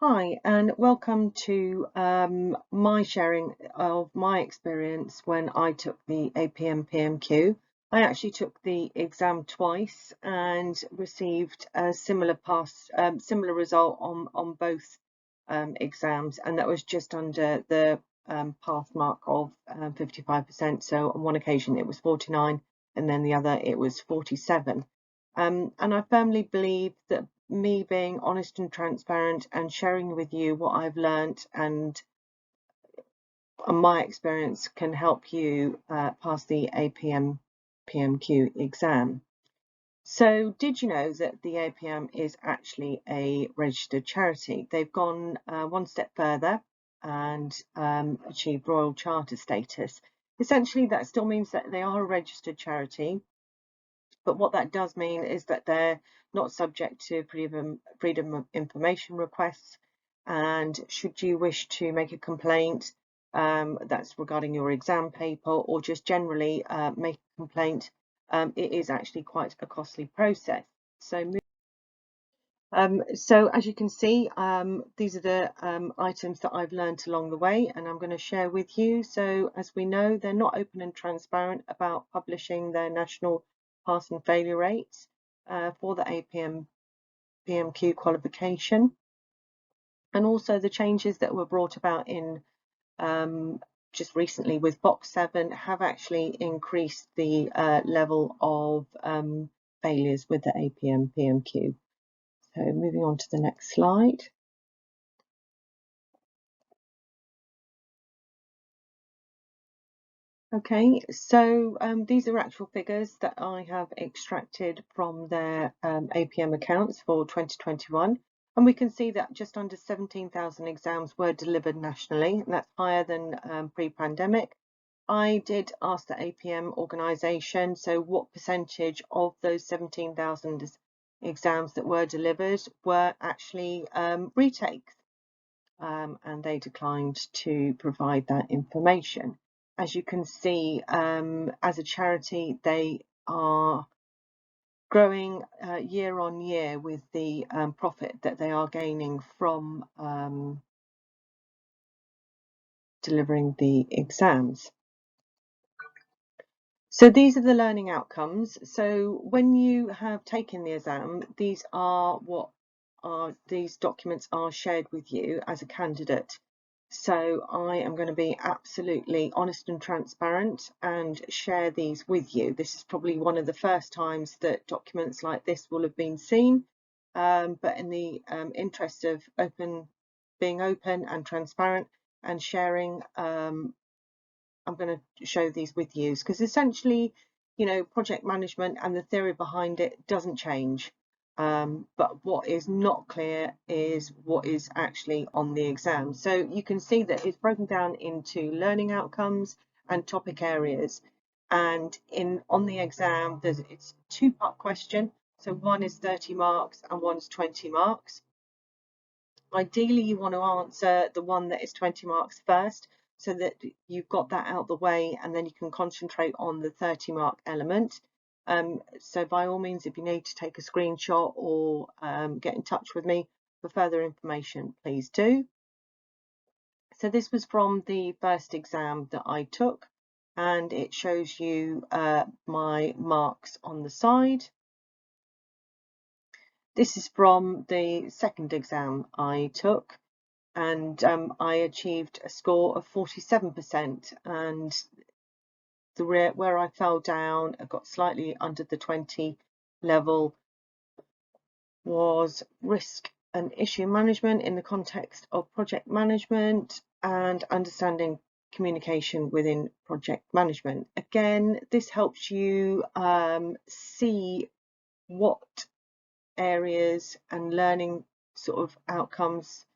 Hi, and welcome to my sharing of my experience when I took the APM PMQ. I actually took the exam twice and received a similar similar result on both exams, and that was just under the pass mark of 55%. So on one occasion it was 49, and then the other it was 47. And I firmly believe that me being honest and transparent and sharing with you what I've learned and my experience can help you pass the APM PMQ exam. So did you know that the APM is actually a registered charity? They've gone one step further and achieved Royal Charter status. Essentially, that still means that they are a registered charity, but what that does mean is that they're not subject to freedom of information requests. And should you wish to make a complaint that's regarding your exam paper, or just generally make a complaint, it is actually quite a costly process. So as you can see, these are the items that I've learned along the way, and I'm going to share with you. So as we know, they're not open and transparent about publishing their national pass and failure rates for the APM PMQ qualification, and also the changes that were brought about in just recently with Box 7 have actually increased the level of failures with the APM PMQ. So moving on to the next slide. Okay, so these are actual figures that I have extracted from their APM accounts for 2021, and we can see that just under 17,000 exams were delivered nationally, and that's higher than pre-pandemic. I did ask the APM organisation, so what percentage of those 17,000 exams that were delivered were actually retakes, and they declined to provide that information. As you can see, as a charity, they are growing year on year with the profit that they are gaining from delivering the exams. So these are the learning outcomes. So when you have taken the exam, these documents are shared with you as a candidate. So I am going to be absolutely honest and transparent and share these with you. This is probably one of the first times that documents like this will have been seen, but in the interest of being open and transparent and sharing, I'm going to show these with you, because essentially, you know, project management and the theory behind it doesn't change. But what is not clear is what is actually on the exam. So you can see that it's broken down into learning outcomes and topic areas. And on the exam, it's a two-part question. So one is 30 marks and one's 20 marks. Ideally, you want to answer the one that is 20 marks first, so that you've got that out the way, and then you can concentrate on the 30 mark element. So by all means, if you need to take a screenshot or get in touch with me for further information, please do. So this was from the first exam that I took, and it shows you my marks on the side. This is from the second exam I took, and I achieved a score of 47%, and where I fell down, I got slightly under the 20 level, was risk and issue management in the context of project management and understanding communication within project management. Again, this helps you see what areas and learning sort of outcomes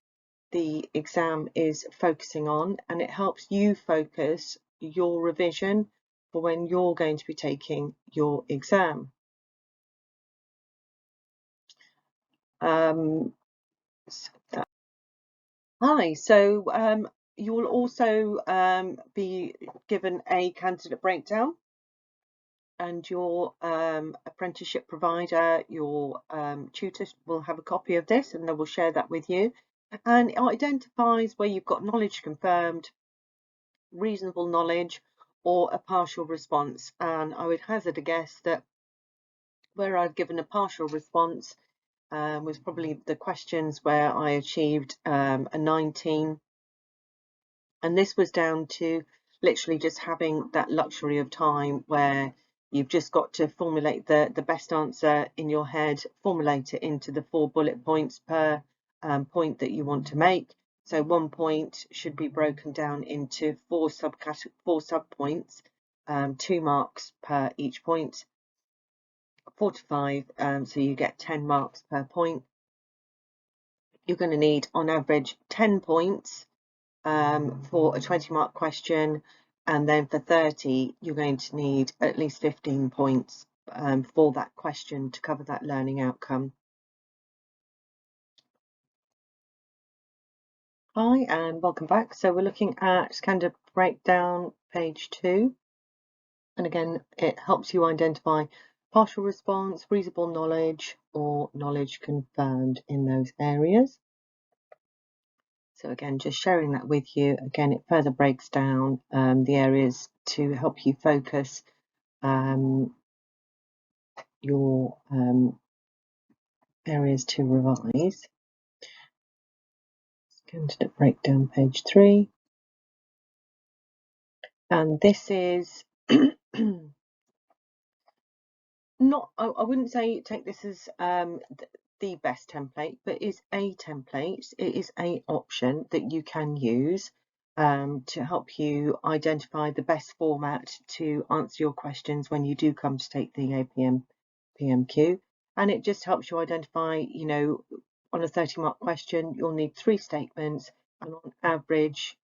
the exam is focusing on, and it helps you focus your revision for when you're going to be taking your exam. Hi, so you will also be given a candidate breakdown, and your apprenticeship provider, your tutor, will have a copy of this, and they will share that with you. and it identifies where you've got knowledge confirmed, reasonable knowledge, or a partial response. And I would hazard a guess that where I've given a partial response was probably the questions where I achieved a 19, and this was down to literally just having that luxury of time where you've just got to formulate the best answer in your head, formulate it into the 4 bullet points per point that you want to make. So 1 point should be broken down into 4 sub points, 2 marks per each point, 4 to 5, so you get 10 marks per point. You're going to need on average 10 points for a 20-mark question, and then for 30 you're going to need at least 15 points for that question to cover that learning outcome. Hi and welcome back. So we're looking at candidate breakdown, page 2, and again it helps you identify partial response, reasonable knowledge, or knowledge confirmed in those areas. So again, just sharing that with you. Again, it further breaks down the areas to help you focus your areas to revise. Candidate breakdown, page 3. And this is not, I wouldn't say take this as the best template, but is a template. It is an option that you can use to help you identify the best format to answer your questions when you do come to take the APM PMQ. And it just helps you identify, you know, on a 30-mark question, you'll need 3 statements, and on average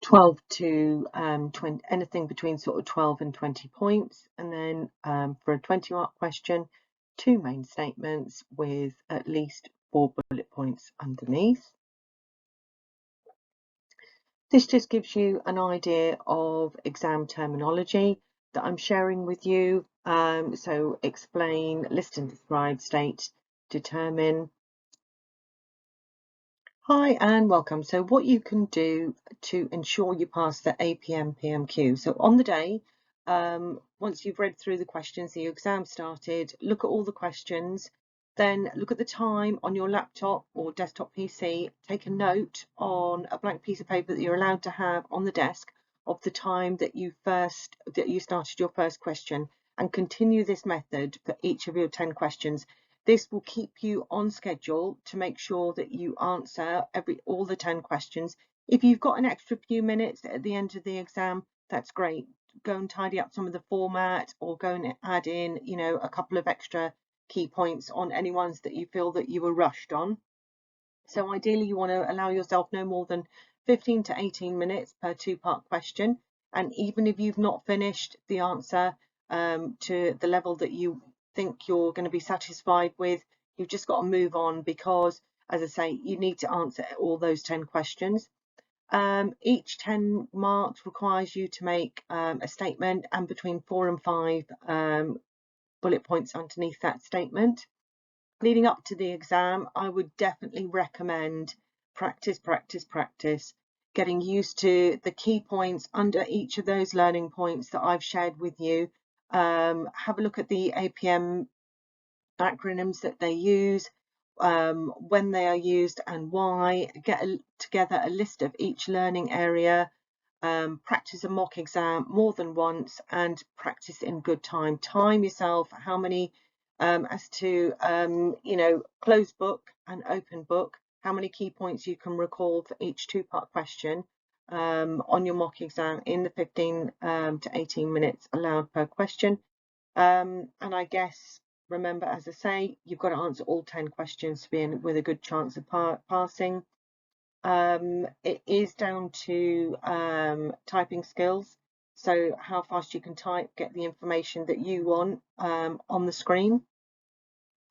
12 to 20, anything between sort of 12 and 20 points. And then for a 20-mark question, 2 main statements with at least 4 bullet points underneath. This just gives you an idea of exam terminology that I'm sharing with you. So explain, list and describe, state, determine. Hi and welcome. So what you can do to ensure you pass the APM PMQ. So on the day, once you've read through the questions, the exam started, look at all the questions, then look at the time on your laptop or desktop PC, take a note on a blank piece of paper that you're allowed to have on the desk of the time that you started your first question, and continue this method for each of your 10 questions. This will keep you on schedule to make sure that you answer all the 10 questions. If you've got an extra few minutes at the end of the exam, that's great. Go and tidy up some of the format, or go and add in, you know, a couple of extra key points on any ones that you feel that you were rushed on. So ideally you want to allow yourself no more than 15 to 18 minutes per 2-part question. And even if you've not finished the answer to the level that you think you're going to be satisfied with, you've just got to move on, because, as I say, you need to answer all those 10 questions. Each 10 marks requires you to make a statement and between 4 and 5 bullet points underneath that statement. Leading up to the exam, I would definitely recommend practice, practice, practice, getting used to the key points under each of those learning points that I've shared with you. Have a look at the APM acronyms that they use, when they are used and why. Get together a list of each learning area. Practice a mock exam more than once, and practice in good time. Time yourself how many, as to, you know, closed book and open book, how many key points you can recall for each 2-part question on your mock exam in the 15 to 18 minutes allowed per question. And I guess, remember, as I say, you've got to answer all 10 questions to be in with a good chance of passing. It is down to typing skills, so how fast you can type, get the information that you want on the screen.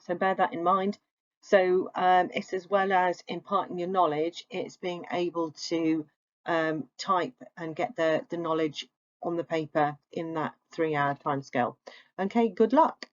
So bear that in mind. So it's, as well as imparting your knowledge, it's being able to type and get the knowledge on the paper in that 3-hour timescale. Okay, good luck.